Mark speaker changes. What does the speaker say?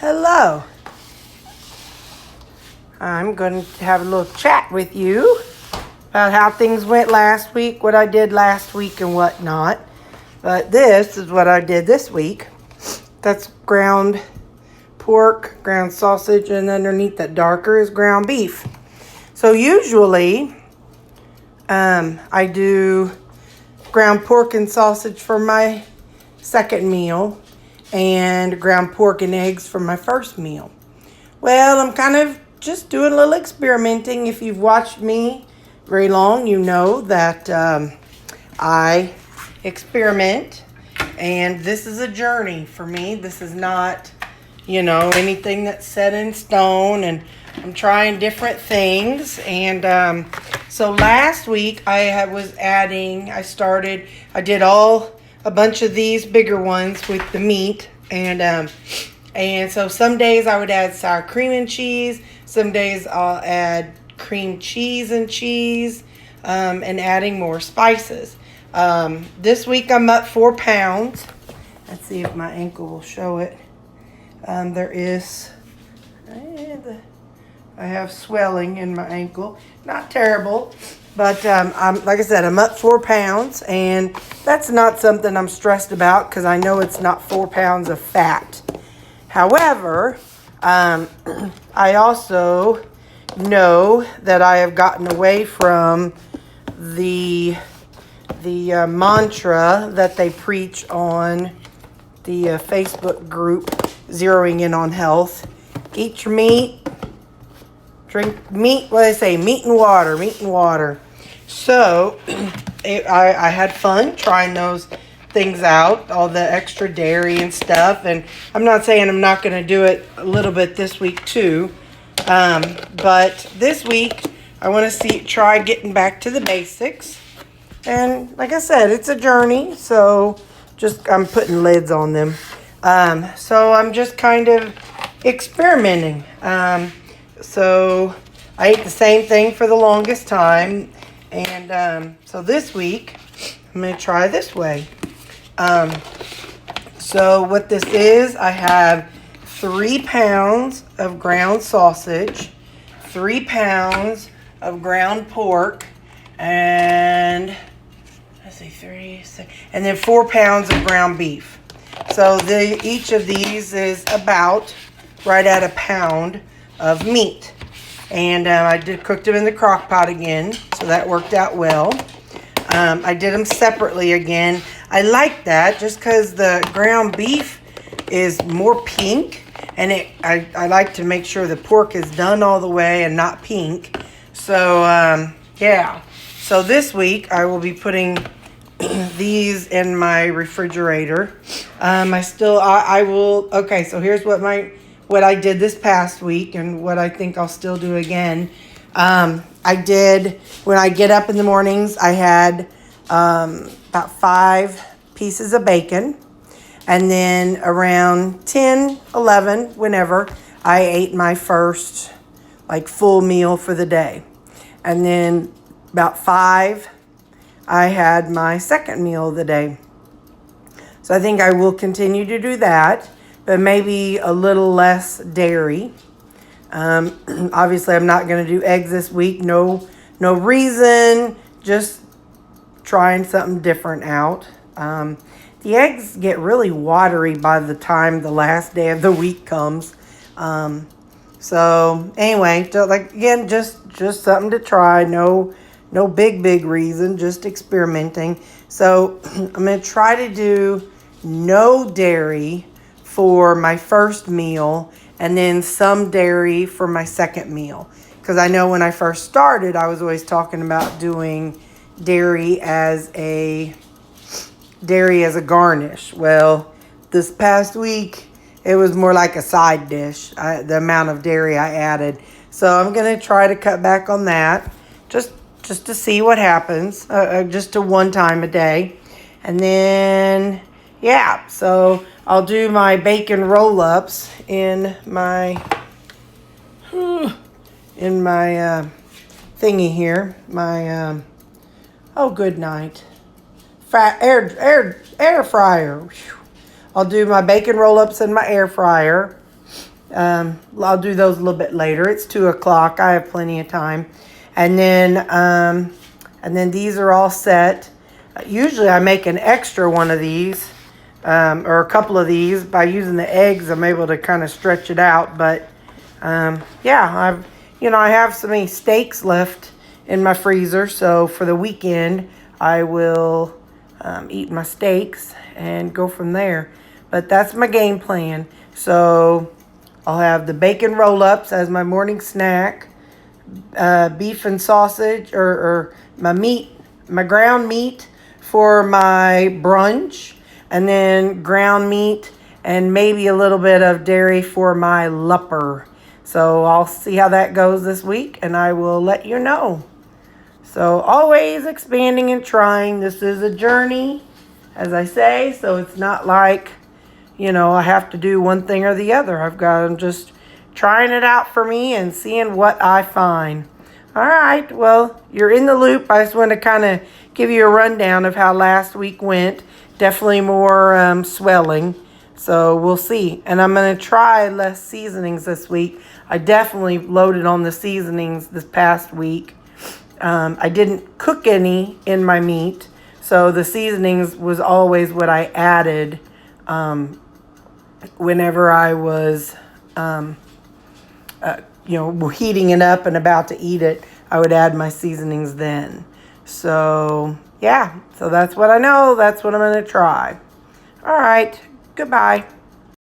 Speaker 1: Hello. I'm going to have a little chat with you about how things went last week, what I did last week and whatnot. But this is what I did this week. That's ground pork, ground sausage, and underneath that darker is ground beef. So usually I do ground pork and sausage for my second meal and ground pork and eggs for my first meal. Well, I'm kind of just doing a little experimenting. If you've watched me very long, you know that I experiment, and this is a journey for me. This is not, anything that's set in stone, and I'm trying different things. And so last week I did a bunch of these bigger ones with the meat, and so some days I would add sour cream and cheese. Some days I'll add cream cheese and cheese, and adding more spices. This week I'm up 4 pounds. Let's see if my ankle will show it. I have swelling in my ankle. Not terrible, but like I said, I'm up 4 pounds, and that's not something I'm stressed about because I know it's not 4 pounds of fat. However, I also know that I have gotten away from the mantra that they preach on the Facebook group, Zeroing In on Health. Eat your meat, drink meat, what do they say, meat and water. So I had fun trying those things out, all the extra dairy and stuff, and I'm not saying I'm not going to do it a little bit this week too, but this week I want to try getting back to the basics. And like I said, it's a journey, so I'm putting lids on them. So I'm just kind of experimenting. So I ate the same thing for the longest time, and so this week I'm going to try this way. So what this is, I have 3 pounds of ground sausage, 3 pounds of ground pork, and let's see, 3, 6, and then 4 pounds of ground beef. So each of these is about right at a pound of meat. And I cooked them in the crock pot again, so that worked out well. I did them separately again. I like that just because the ground beef is more pink, and I like to make sure the pork is done all the way and not pink. So yeah. So this week I will be putting these in my refrigerator. I will. Okay, so here's what I did this past week and what I think I'll still do again. I did, when I get up in the mornings, I had about 5 pieces of bacon. And then around 10, 11, whenever, I ate my first full meal for the day. And then about 5, I had my second meal of the day. So I think I will continue to do that, but maybe a little less dairy. Obviously, I'm not going to do eggs this week. No reason. Just trying something different out. The eggs get really watery by the time the last day of the week comes. So anyway, again, just something to try. No big reason. Just experimenting. So I'm going to try to do no dairy for my first meal, and then some dairy for my second meal. Because I know when I first started, I was always talking about doing dairy as a garnish. Well, this past week, it was more like a side dish, the amount of dairy I added. So I'm going to try to cut back on that, just to see what happens, just to 1 time a day. And then, yeah, so I'll do my bacon roll-ups in my thingy here. My, good night. Air fryer. I'll do my bacon roll-ups in my air fryer. I'll do those a little bit later. It's 2 o'clock. I have plenty of time. And then these are all set. Usually I make an extra one of these, or a couple of these. By using the eggs, I'm able to kind of stretch it out. But yeah, I have so many steaks left in my freezer. So for the weekend, I will eat my steaks and go from there. But that's my game plan. So I'll have the bacon roll-ups as my morning snack, beef and sausage, or my ground meat for my brunch, and then ground meat and maybe a little bit of dairy for my lupper. So I'll see how that goes this week, and I will let you know. So always expanding and trying. This is a journey, as I say, so it's not like, I have to do one thing or the other. I'm just trying it out for me and seeing what I find. All right, well, you're in the loop. I just want to kind of give you a rundown of how last week went. Definitely more swelling, so we'll see. And I'm going to try less seasonings this week. I definitely loaded on the seasonings this past week. I didn't cook any in my meat, so the seasonings was always what I added whenever I was, heating it up and about to eat it. I would add my seasonings then. So, yeah, so that's what I know. That's what I'm going to try. All right, goodbye.